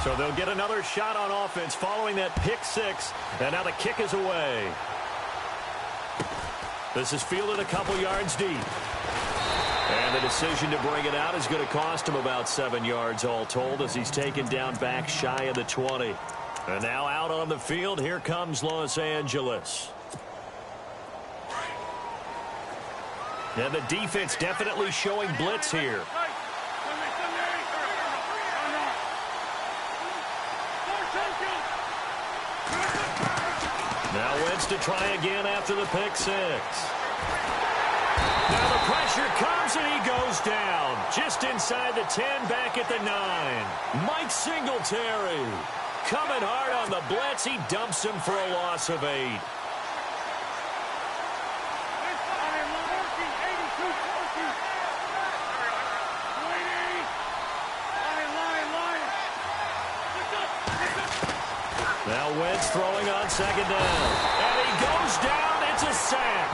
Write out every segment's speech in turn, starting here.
So they'll get another shot on offense following that pick six. And now the kick is away. This is fielded a couple yards deep. And the decision to bring it out is going to cost him about 7 yards all told as he's taken down back shy of the 20. And now out on the field, here comes Los Angeles. And the defense definitely showing blitz here. Now Wentz to try again after the pick six. Now the pressure comes and he goes down. Just inside the 10, back at the 9. Mike Singletary coming hard on the blitz. He dumps him for a loss of 8. Now Wentz throwing on second down. And he goes down. It's a sack.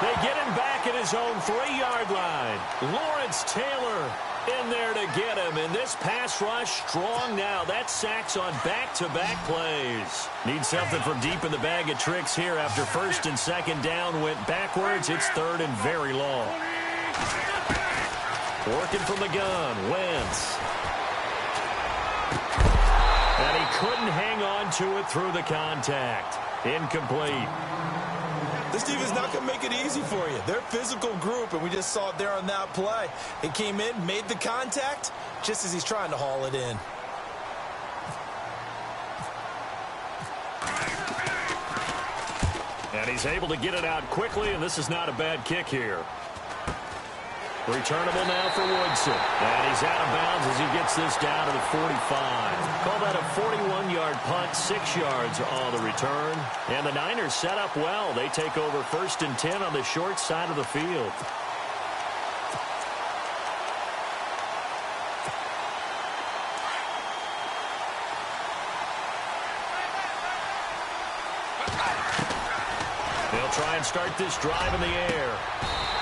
They get him back at his own 3-yard line. Lawrence Taylor in there to get him. And this pass rush strong now. That sacks on back-to-back plays. Need something from deep in the bag of tricks here after first and second down went backwards. It's third and very long. Working from the gun. Wentz. And he couldn't hang on to it through the contact. Incomplete. This team is not going to make it easy for you. They're a physical group, and we just saw it there on that play. He came in, made the contact, just as he's trying to haul it in. And he's able to get it out quickly, and this is not a bad kick here. Returnable now for Woodson. And he's out of bounds as he gets this down to the 45. Call that a 41-yard punt, 6 yards on the return. And the Niners set up well. They take over first and 10 on the short side of the field. They'll try and start this drive in the air.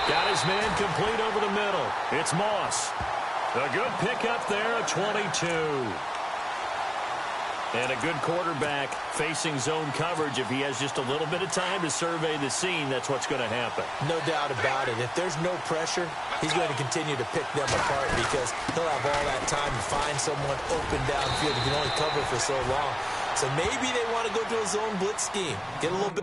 Got his man complete over the middle. It's Moss. A good pickup there, a 22. And a good quarterback facing zone coverage. If he has just a little bit of time to survey the scene, that's what's going to happen. No doubt about it. If there's no pressure, he's going to continue to pick them apart because he'll have all that time to find someone open downfield. He can only cover for so long. So maybe they want to go to a zone blitz scheme. Get a little bit...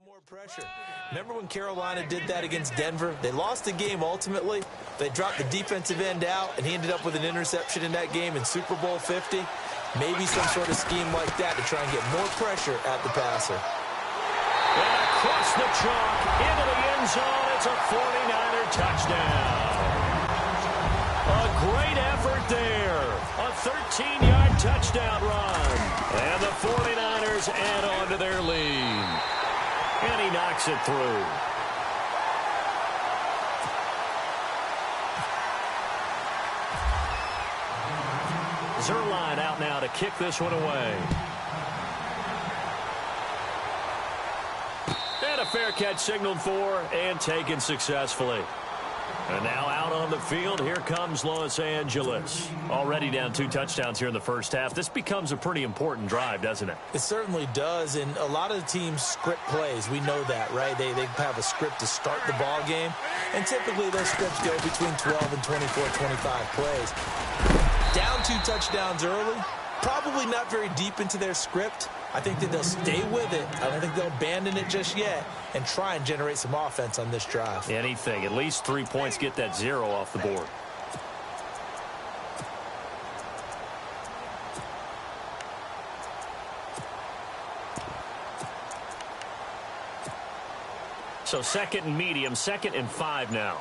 more pressure. Remember when Carolina did that against Denver? They lost the game ultimately. They dropped the defensive end out, and he ended up with an interception in that game in Super Bowl 50. Maybe some sort of scheme like that to try and get more pressure at the passer. And across the chalk, into the end zone, it's a 49er touchdown. A great effort there. A 13-yard touchdown run. And the 49ers add on to their lead. And he knocks it through. Zerline out now to kick this one away. And a fair catch signaled for and taken successfully. And now out on the field, here comes Los Angeles. Already down 2 touchdowns here in the first half. This becomes a pretty important drive, doesn't it? It certainly does, and a lot of the teams script plays. We know that, right? They have a script to start the ball game, and typically those scripts go between 12 and 24, 25 plays. Down 2 touchdowns early, probably not very deep into their script. I think that they'll stay with it. I don't think they'll abandon it just yet and try and generate some offense on this drive. Anything. At least 3 points, get that 0 off the board. So second and medium, 2nd and 5 now.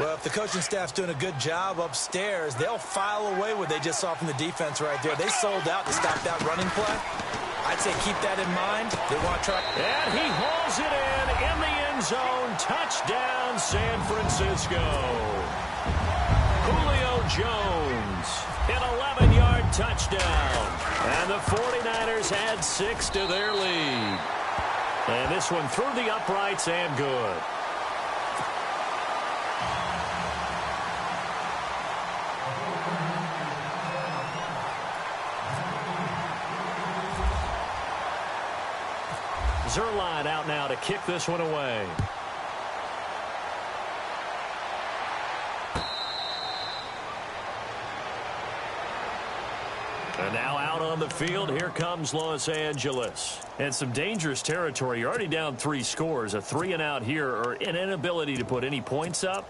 Well, if the coaching staff's doing a good job upstairs, they'll file away what they just saw from the defense right there. They sold out to stop that running play. I'd say keep that in mind. They want to try. And he hauls it in the end zone. Touchdown, San Francisco. Julio Jones, an 11-yard touchdown. And the 49ers add 6 to their lead. And this one through the uprights and good. Zerline out now to kick this one away. And now out on the field, here comes Los Angeles. And some dangerous territory. You're already down 3 scores. A 3-and-out here, or an inability to put any points up.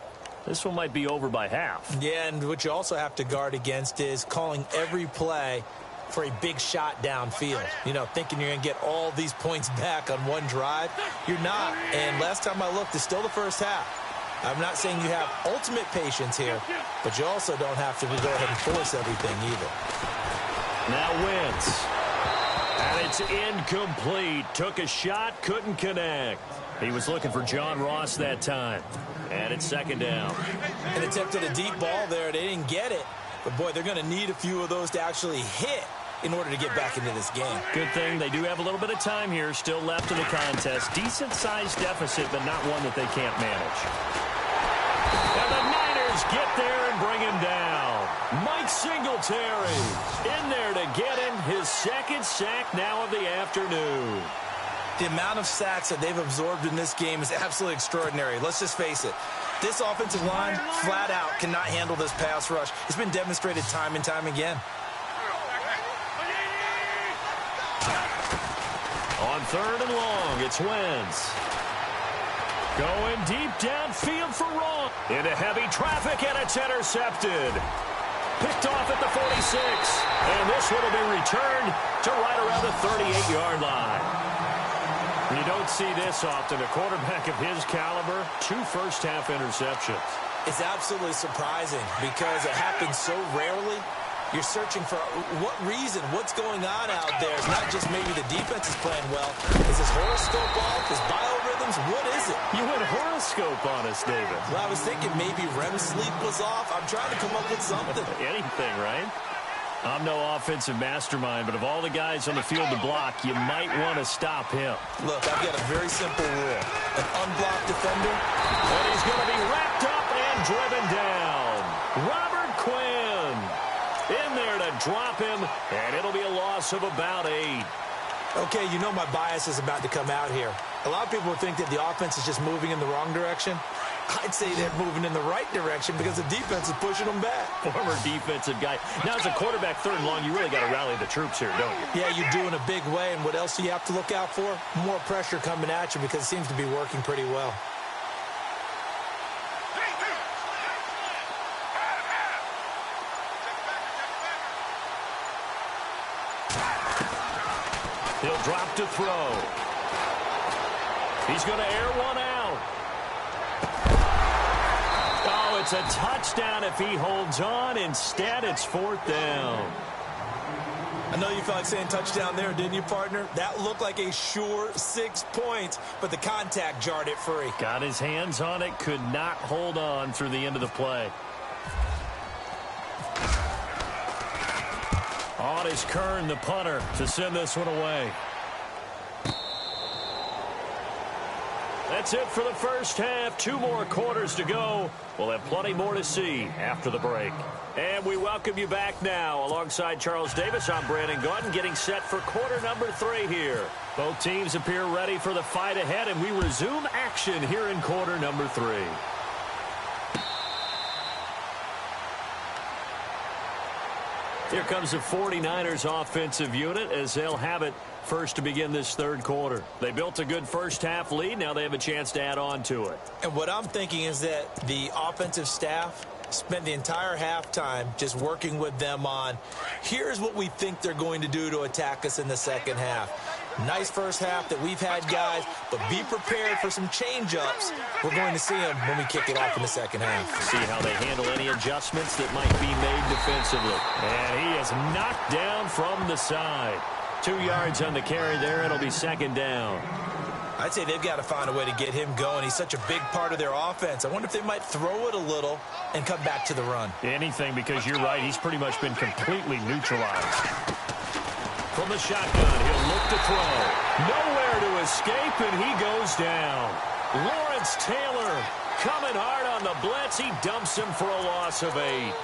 This one might be over by half. Yeah, and what you also have to guard against is calling every play for a big shot downfield. You know, thinking you're going to get all these points back on one drive. You're not. And last time I looked, it's still the first half. I'm not saying you have ultimate patience here, but you also don't have to go ahead and force everything either. Now Wentz. And it's incomplete. Took a shot, couldn't connect. He was looking for John Ross that time. And it's second down. And attempted a deep ball there. They didn't get it. But, boy, they're going to need a few of those to actually hit in order to get back into this game. Good thing they do have a little bit of time here still left in the contest. Decent-sized deficit, but not one that they can't manage. And the Niners get there and bring him down. Mike Singletary in there to get him his second sack now of the afternoon. The amount of sacks that they've absorbed in this game is absolutely extraordinary. Let's just face it. This offensive line, flat out, cannot handle this pass rush. It's been demonstrated time and time again. On 3rd and long, it's Wentz. Going deep downfield for Ross. Into heavy traffic, and it's intercepted. Picked off at the 46. And this one will be returned to right around the 38-yard line. You don't see this often. A quarterback of his caliber, 2 first-half interceptions. It's absolutely surprising because it happens so rarely. You're searching for what reason, what's going on out there. It's not just maybe the defense is playing well. Is his horoscope off? His biorhythms? What is it? You went horoscope on us, David. Well, I was thinking maybe REM sleep was off. I'm trying to come up with something. Anything, right? I'm no offensive mastermind, but of all the guys on the field to block, you might want to stop him. Look, I've got a very simple rule. An unblocked defender. And he's going to be wrapped up and driven down. Robert Quinn in there to drop him, and it'll be a loss of about 8. Okay, you know my bias is about to come out here. A lot of people would think that the offense is just moving in the wrong direction. I'd say they're moving in the right direction because the defense is pushing them back. Former defensive guy. Now, as a quarterback 3rd and long, you really got to rally the troops here, don't you? Yeah, you do in a big way. And what else do you have to look out for? More pressure coming at you because it seems to be working pretty well. He'll drop to throw. He's going to air one out. Oh, it's a touchdown if he holds on. Instead, it's 4th down. I know you felt like saying touchdown there, didn't you, partner? That looked like a sure 6 points, but the contact jarred it free. Got his hands on it, could not hold on through the end of the play. On is Kern, the punter, to send this one away. That's it for the first half. 2 more quarters to go. We'll have plenty more to see after the break. And we welcome you back now. Alongside Charles Davis, I'm Brandon Gordon, getting set for quarter number 3 here. Both teams appear ready for the fight ahead, and we resume action here in quarter number 3. Here comes the 49ers offensive unit as they'll have it first to begin this 3rd quarter. They built a good first-half lead. Now they have a chance to add on to it. And what I'm thinking is that the offensive staff spent the entire halftime just working with them on, here's what we think they're going to do to attack us in the second half. Nice first half that we've had, guys, but be prepared for some change-ups. We're going to see them when we kick it off in the second half. See how they handle any adjustments that might be made defensively. And he is knocked down from the side. 2 yards on the carry there. It'll be second down. I'd say they've got to find a way to get him going. He's such a big part of their offense. I wonder if they might throw it a little and come back to the run. Anything, because you're right. He's pretty much been completely neutralized. From the shotgun, he'll look to throw. Nowhere to escape, and he goes down. Lawrence Taylor coming hard on the blitz. He dumps him for a loss of 8.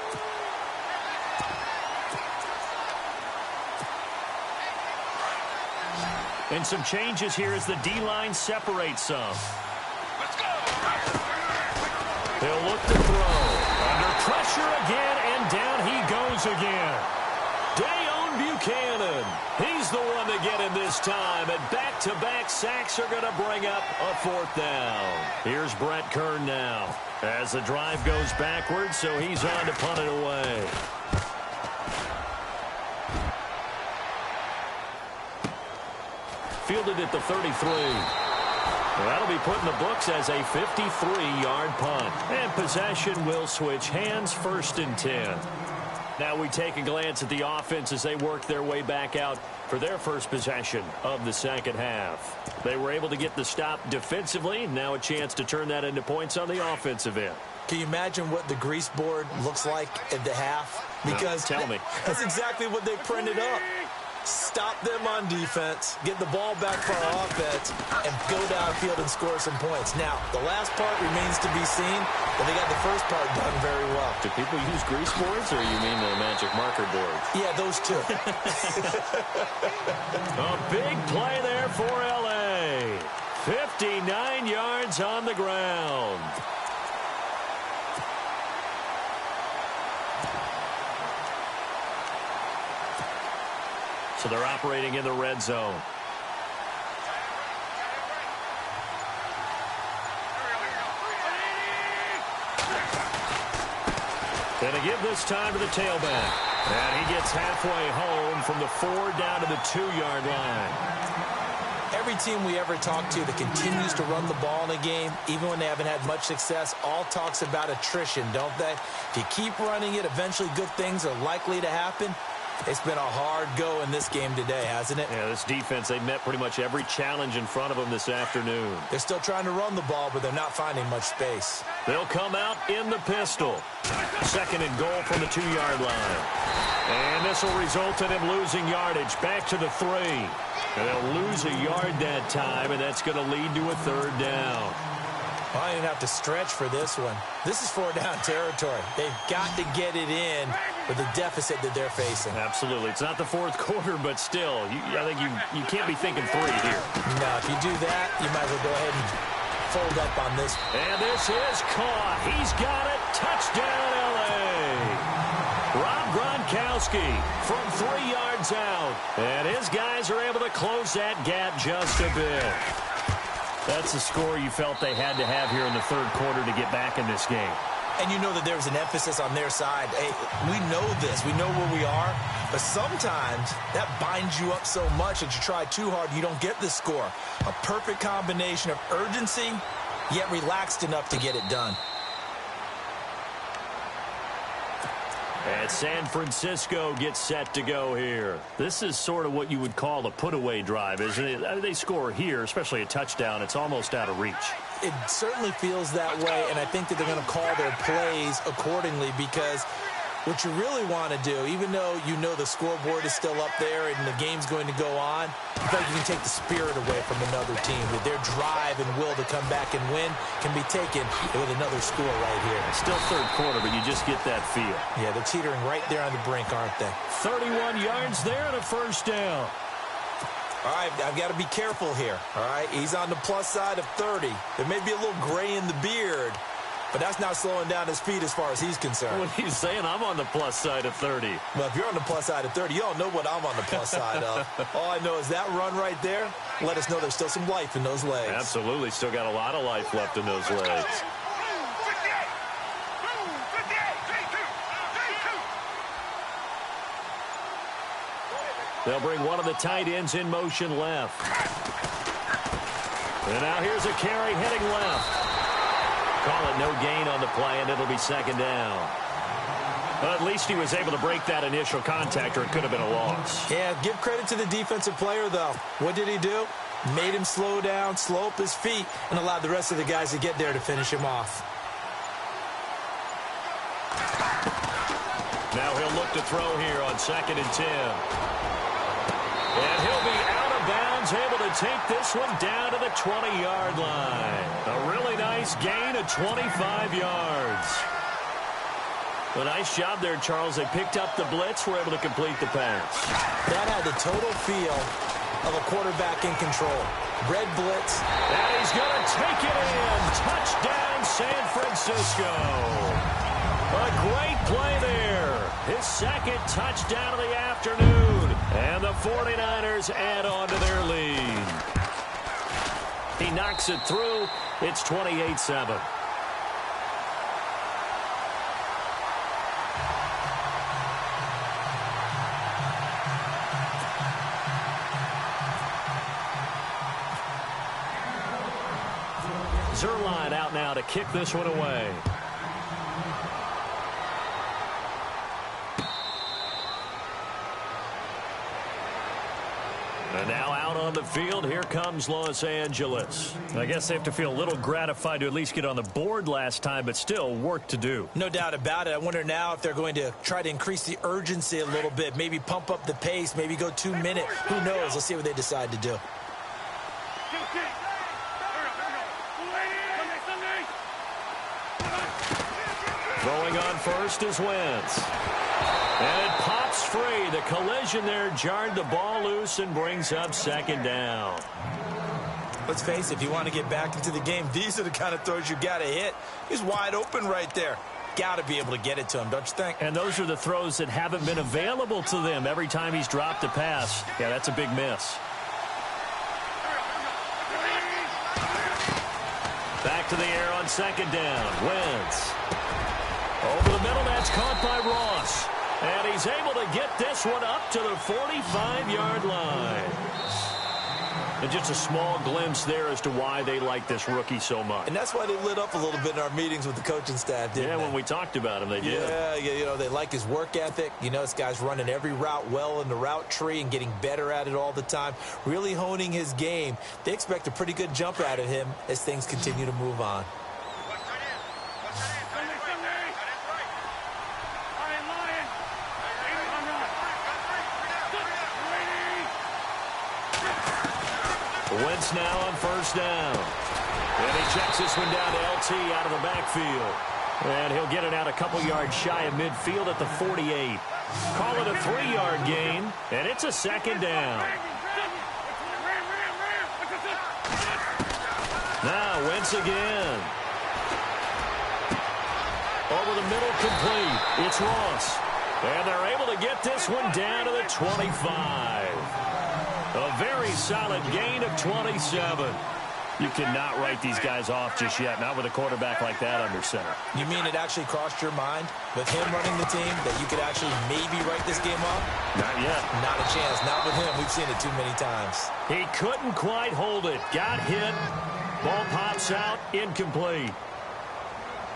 And some changes here as the D-line separates some. Let's go. He'll look to throw. Under pressure again, and down he goes again. Dayon Buchanan. He's the one to get him this time. And back-to-back sacks are going to bring up a 4th down. Here's Brett Kern now as the drive goes backwards, so he's on to punt it away. Fielded at the 33. That'll be put in the books as a 53-yard punt. And possession will switch hands, 1st and 10. Now we take a glance at the offense as they work their way back out for their first possession of the second half. They were able to get the stop defensively. Now a chance to turn that into points on the offensive end. Can you imagine what the grease board looks like at the half? Because tell me. That's exactly what they printed up. Stop them on defense, get the ball back for our offense, and go downfield and score some points. Now, the last part remains to be seen, but they got the first part done very well. Do people use grease boards, or you mean the magic marker boards? Yeah, those two. A big play there for L.A. 59 yards on the ground. So they're operating in the red zone. Going to give this time to the tailback. And he gets halfway home from the 4 down to the 2-yard line. Every team we ever talk to that continues to run the ball in a game, even when they haven't had much success, all talks about attrition, don't they? If you keep running it, eventually good things are likely to happen. It's been a hard go in this game today, hasn't it? Yeah, this defense, they met pretty much every challenge in front of them this afternoon. They're still trying to run the ball, but they're not finding much space. They'll come out in the pistol. 2nd and goal from the 2-yard line. And this will result in him losing yardage back to the 3. And they'll lose a yard that time, and that's going to lead to a 3rd down. Well, I didn't have to stretch for this one. This is 4-down territory. They've got to get it in with the deficit that they're facing. Absolutely. It's not the 4th quarter, but still, I think you can't be thinking 3 here. No, if you do that, you might as well go ahead and fold up on this. And this is caught. He's got it. Touchdown, L.A. Rob Gronkowski from 3 yards out. And his guys are able to close that gap just a bit. That's the score you felt they had to have here in the 3rd quarter to get back in this game. And you know that there's an emphasis on their side. Hey, we know this. We know where we are. But sometimes that binds you up so much that you try too hard, you don't get the score. A perfect combination of urgency, yet relaxed enough to get it done. And San Francisco gets set to go here. This is sort of what you would call a put-away drive, isn't it? They score here, especially a touchdown. It's almost out of reach. It certainly feels that way, and I think that they're going to call their plays accordingly because what you really want to do, even though you know the scoreboard is still up there and the game's going to go on, I feel like you can take the spirit away from another team. That their drive and will to come back and win can be taken with another score right here. Still 3rd quarter, but you just get that feel. Yeah, they're teetering right there on the brink, aren't they? 31 yards there and a 1st down. All right, I've got to be careful here, all right? He's on the plus side of 30. There may be a little gray in the beard, but that's not slowing down his feet as far as he's concerned. What he's saying, I'm on the plus side of 30. Well, if you're on the plus side of 30, you all know what I'm on the plus side of. All I know is that run right there, let us know there's still some life in those legs. Absolutely, still got a lot of life left in those legs. They'll bring one of the tight ends in motion left. And now here's a carry heading left. Call it no gain on the play, and it'll be second down. Well, at least he was able to break that initial contact, or it could have been a loss. Yeah, give credit to the defensive player, though. What did he do? Made him slow down, slow up his feet, and allowed the rest of the guys to get there to finish him off. Now he'll look to throw here on 2nd and 10. And he'll be out of bounds, able to take this one down to the 20-yard line. A really nice gain of 25 yards. A nice job there, Charles. They picked up the blitz, were able to complete the pass. That had the total feel of a quarterback in control. Red blitz. And he's going to take it in. Touchdown, San Francisco. A great play there. His second touchdown of the afternoon. And the 49ers add on to their lead. He knocks it through. It's 28-7. Zerline out now to kick this one away. And now out on the field, here comes Los Angeles. I guess they have to feel a little gratified to at least get on the board last time, but still work to do. No doubt about it. I wonder now if they're going to try to increase the urgency a little bit, maybe pump up the pace, maybe go 2 minute. Who knows? Let's see what they decide to do. Throwing on first is Wentz. And it pops free. The collision there jarred the ball loose and brings up second down. Let's face it, if you want to get back into the game, these are the kind of throws you got to hit. He's wide open right there. Got to be able to get it to him, don't you think? And those are the throws that haven't been available to them every time he's dropped a pass. Yeah, that's a big miss. Back to the air on second down. Wentz. Over the middle, that's caught by Ross. And he's able to get this one up to the 45-yard line. And just a small glimpse there as to why they like this rookie so much. And that's why they lit up a little bit in our meetings with the coaching staff, didn't they? Yeah, when we talked about him, they did. Yeah, you know, they like his work ethic. You know, this guy's running every route well in the route tree and getting better at it all the time, really honing his game. They expect a pretty good jump out of him as things continue to move on. Wentz now on first down. And he checks this one down to LT out of the backfield. And he'll get it out a couple yards shy of midfield at the 48. Call it a 3-yard gain, and it's a second down. Now Wentz again. Over the middle, complete. It's Ross. And they're able to get this one down to the 25. A very solid gain of 27. You cannot write these guys off just yet, not with a quarterback like that under center. You mean it actually crossed your mind with him running the team that you could actually maybe write this game off? Not yet. Not a chance. Not with him. We've seen it too many times. He couldn't quite hold it. Got hit. Ball pops out. Incomplete.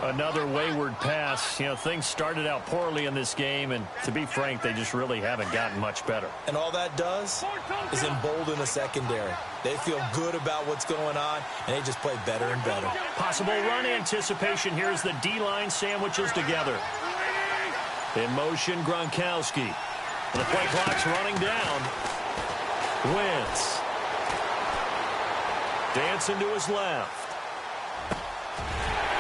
Another wayward pass. You know, things started out poorly in this game, and to be frank, they just really haven't gotten much better. And all that does is embolden the secondary. They feel good about what's going on, and they just play better and better. Possible run anticipation here as the D-line sandwiches together. In motion, Gronkowski. And the play clock's running down. Wentz. Dancing to his left.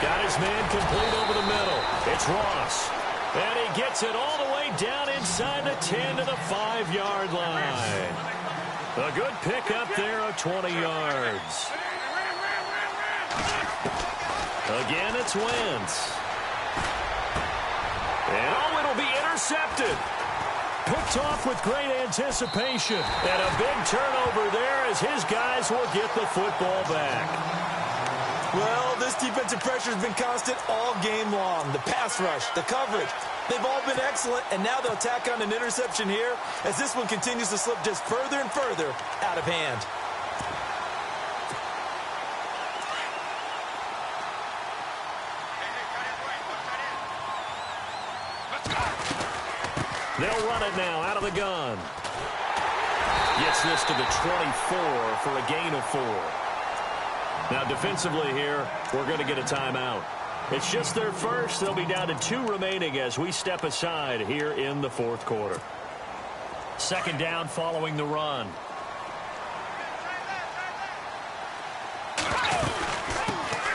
Got his man complete over the middle. It's Ross. And he gets it all the way down inside the 10 to the 5-yard line. A good pickup there of 20 yards. Again, it's Wentz. And oh, it'll be intercepted. Picked off with great anticipation. And a big turnover there as his guys will get the football back. Well, this defensive pressure has been constant all game long. The pass rush, the coverage, they've all been excellent, and now they'll tack on an interception here as this one continues to slip just further and further out of hand. They'll run it now out of the gun. Gets this to the 24 for a gain of 4. Now defensively here, we're going to get a timeout. It's just their first. They'll be down to 2 remaining as we step aside here in the fourth quarter. Second down following the run.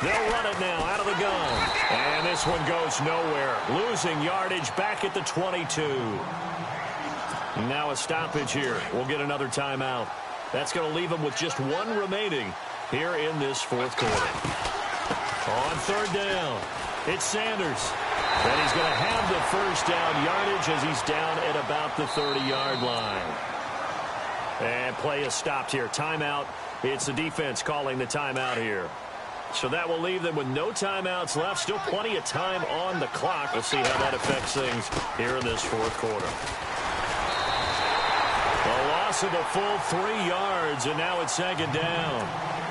They'll run it now out of the gun. And this one goes nowhere. Losing yardage back at the 22. And now a stoppage here. We'll get another timeout. That's going to leave them with just 1 remaining here in this fourth quarter. On third down, it's Sanders. And he's going to have the first down yardage as he's down at about the 30-yard line. And play is stopped here. Timeout. It's the defense calling the timeout here. So that will leave them with no timeouts left. Still plenty of time on the clock. We'll see how that affects things here in this fourth quarter. A loss of a full 3 yards, and now it's second down.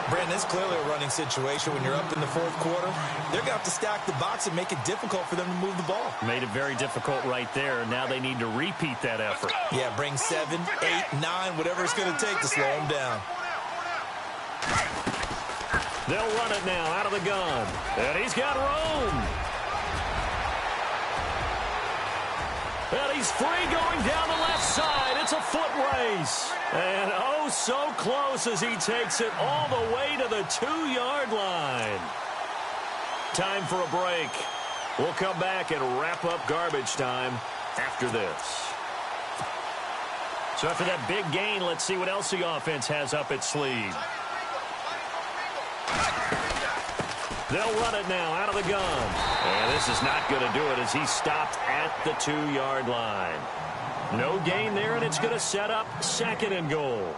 Brandon, it's clearly a running situation when you're up in the fourth quarter. They're going to have to stack the box and make it difficult for them to move the ball. Made it very difficult right there. Now they need to repeat that effort. Yeah, bring 7, 8, 9, whatever it's going to take to slow them down. They'll run it now out of the gun. And he's got room. And he's free going down the left side. It's a foot race. And oh, so close as he takes it all the way to the 2-yard line. Time for a break. We'll come back and wrap up garbage time after this. So after that big gain, let's see what else the offense has up its sleeve. They'll run it now out of the gun. And this is not going to do it as he's stopped at the 2-yard line. No gain there, and it's going to set up second and goal.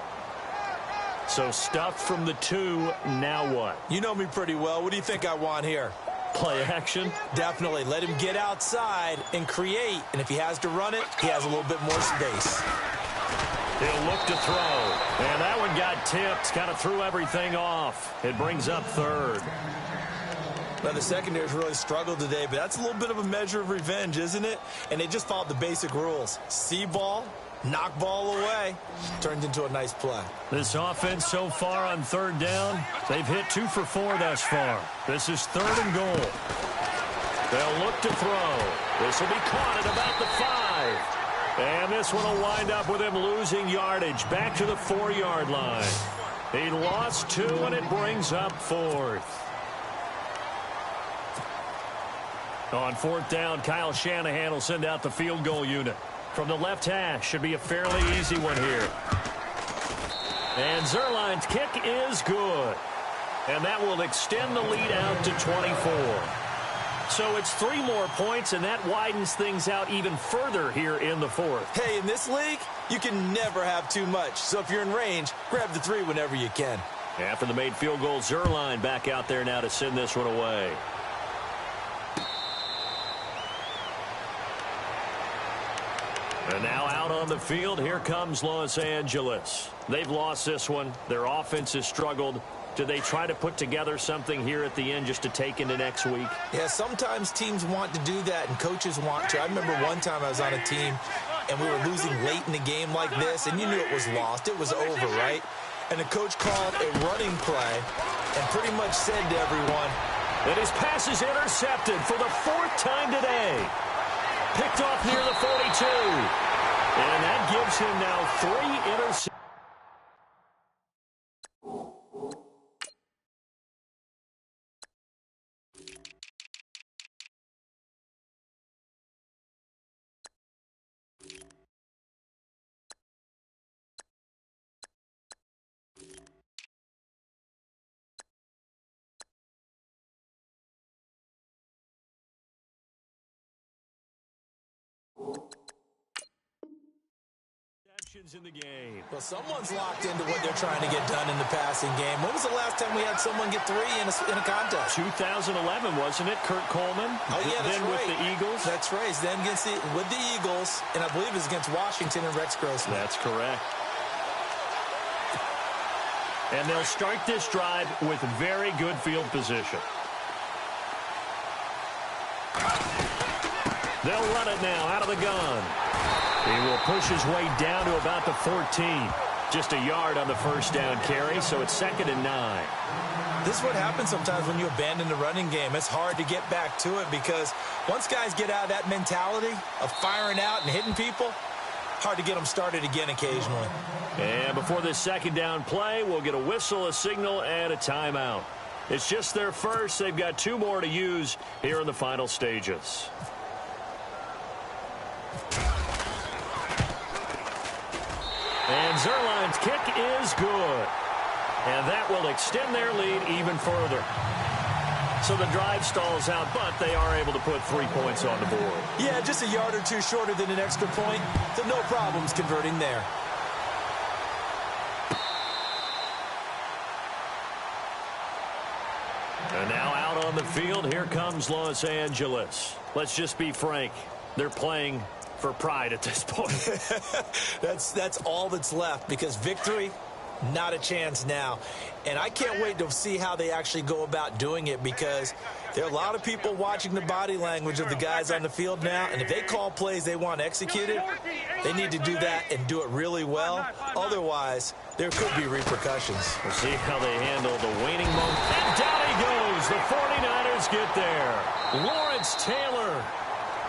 So stuffed from the 2, now what? You know me pretty well. What do you think I want here? Play action? Definitely. Let him get outside and create. And if he has to run it, he has a little bit more space. He'll look to throw. And that one got tipped. Kind of threw everything off. It brings up third. Now, the secondary's really struggled today, but that's a little bit of a measure of revenge, isn't it? And they just followed the basic rules. See ball, knock ball away. Turned into a nice play. This offense so far on third down, they've hit 2 for 4 thus far. This is third and goal. They'll look to throw. This will be caught at about the 5. And this one will wind up with him losing yardage back to the 4-yard line. He lost 2, and it brings up 4th. On fourth down, Kyle Shanahan will send out the field goal unit. From the left hash, should be a fairly easy one here. And Zerline's kick is good. And that will extend the lead out to 24. So it's 3 more points, and that widens things out even further here in the fourth. Hey, in this league, you can never have too much. So if you're in range, grab the 3 whenever you can. After the made field goal, Zerline back out there now to send this one away. And now out on the field, here comes Los Angeles. They've lost this one. Their offense has struggled. Do they try to put together something here at the end just to take into next week? Yeah, sometimes teams want to do that and coaches want to. I remember one time I was on a team and we were losing late in the game like this, and you knew it was lost. It was over, right? And the coach called a running play and pretty much said to everyone, and his pass is intercepted for the 4th time today. Picked off near the 42. And that gives him now 3 interceptions. In the game. Well, someone's locked into what they're trying to get done in the passing game. When was the last time we had someone get 3 in a contest? 2011, wasn't it? Kurt Coleman. Oh, yeah, that's then right. With the Eagles. That's right. Then with the Eagles, and I believe it was against Washington and Rex Grossman. That's correct. And they'll start this drive with very good field position. They'll run it now out of the gun. He will push his way down to about the 14. Just a yard on the first down carry, so it's 2nd and 9. This is what happens sometimes when you abandon the running game. It's hard to get back to it because once guys get out of that mentality of firing out and hitting people, hard to get them started again occasionally. And before this 2nd down play, we'll get a whistle, a signal, and a timeout. It's just their first. They've got 2 more to use here in the final stages. And Zerline's kick is good. And that will extend their lead even further. So the drive stalls out, but they are able to put 3 points on the board. Yeah, just a yard or 2 shorter than an extra point. So no problems converting there. And now out on the field, here comes Los Angeles. Let's just be frank. They're playing for pride at this point. That's all that's left because victory, not a chance now. And I can't wait to see how they actually go about doing it because there are a lot of people watching the body language of the guys on the field now. And if they call plays they want executed, they need to do that and do it really well. Otherwise, there could be repercussions. We'll see how they handle the waning moment. And down he goes. The 49ers get there. Lawrence Taylor.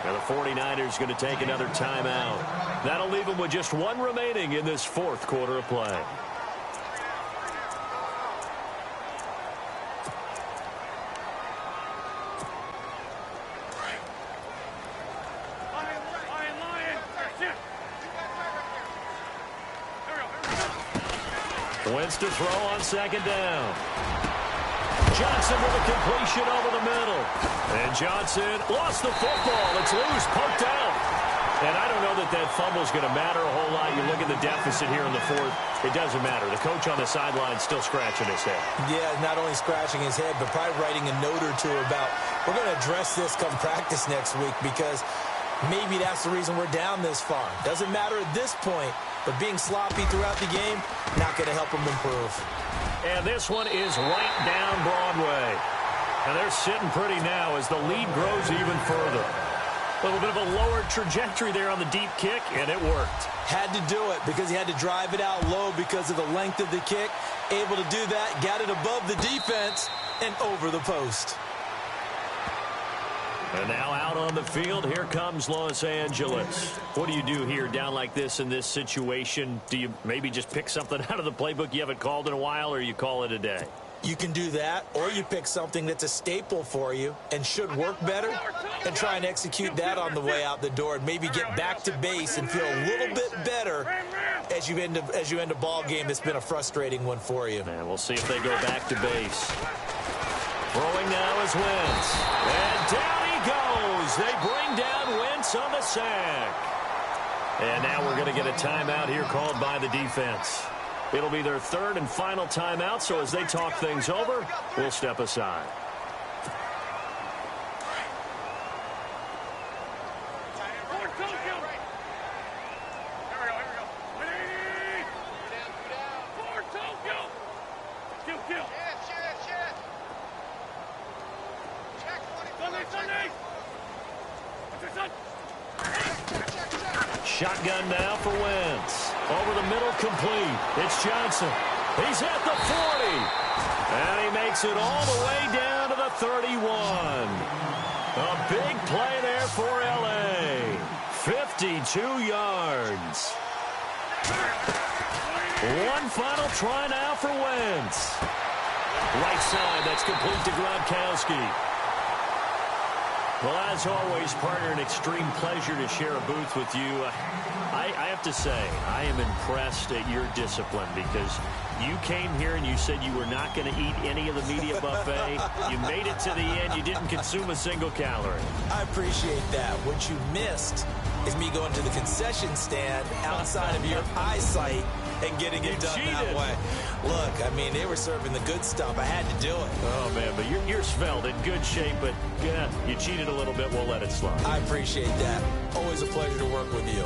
Now the 49ers going to take another timeout. That'll leave them with just 1 remaining in this 4th quarter of play. Wentz to throw on 2nd down. Johnson with a completion over the middle. And Johnson lost the football. It's loose, poked out. And I don't know that that fumble's going to matter a whole lot. You look at the deficit here in the 4th. It doesn't matter. The coach on the sideline still scratching his head. Yeah, not only scratching his head, but probably writing a note or 2 about we're going to address this come practice next week because maybe that's the reason we're down this far. Doesn't matter at this point, but being sloppy throughout the game, not going to help them improve. And this one is right down Broadway. And they're sitting pretty now as the lead grows even further. A little bit of a lower trajectory there on the deep kick, and it worked. Had to do it because he had to drive it out low because of the length of the kick. Able to do that, got it above the defense and over the post. And now out on the field, here comes Los Angeles. What do you do here down like this in this situation? Do you maybe just pick something out of the playbook you haven't called in a while, or you call it a day? You can do that, or you pick something that's a staple for you and should work better and try and execute that on the way out the door and maybe get back to base and feel a little bit better as you end a ball game that's been a frustrating one for you. And we'll see if they go back to base. Throwing now is Wentz. And down he goes. They bring down Wentz on the sack. And now we're going to get a timeout here called by the defense. It'll be their 3rd and final timeout, so as they talk things over, we'll step aside. Shotgun now for Wentz. Over the middle, complete. It's Johnson. He's at the 40. And he makes it all the way down to the 31. A big play there for L.A. 52 yards. One final try now for Wentz. Right side, that's complete to Gronkowski. Well, as always, partner, an extreme pleasure to share a booth with you. I have to say, I am impressed at your discipline because you came here and you said you were not going to eat any of the media buffet. You made it to the end. You didn't consume a single calorie. I appreciate that. What you missed is me going to the concession stand outside of your eyesight and getting it done that way. Look, I mean, they were serving the good stuff. I had to do it. Oh, man, but you're svelte, in good shape, but yeah, you cheated a little bit. We'll let it slide. I appreciate that. Always a pleasure to work with you.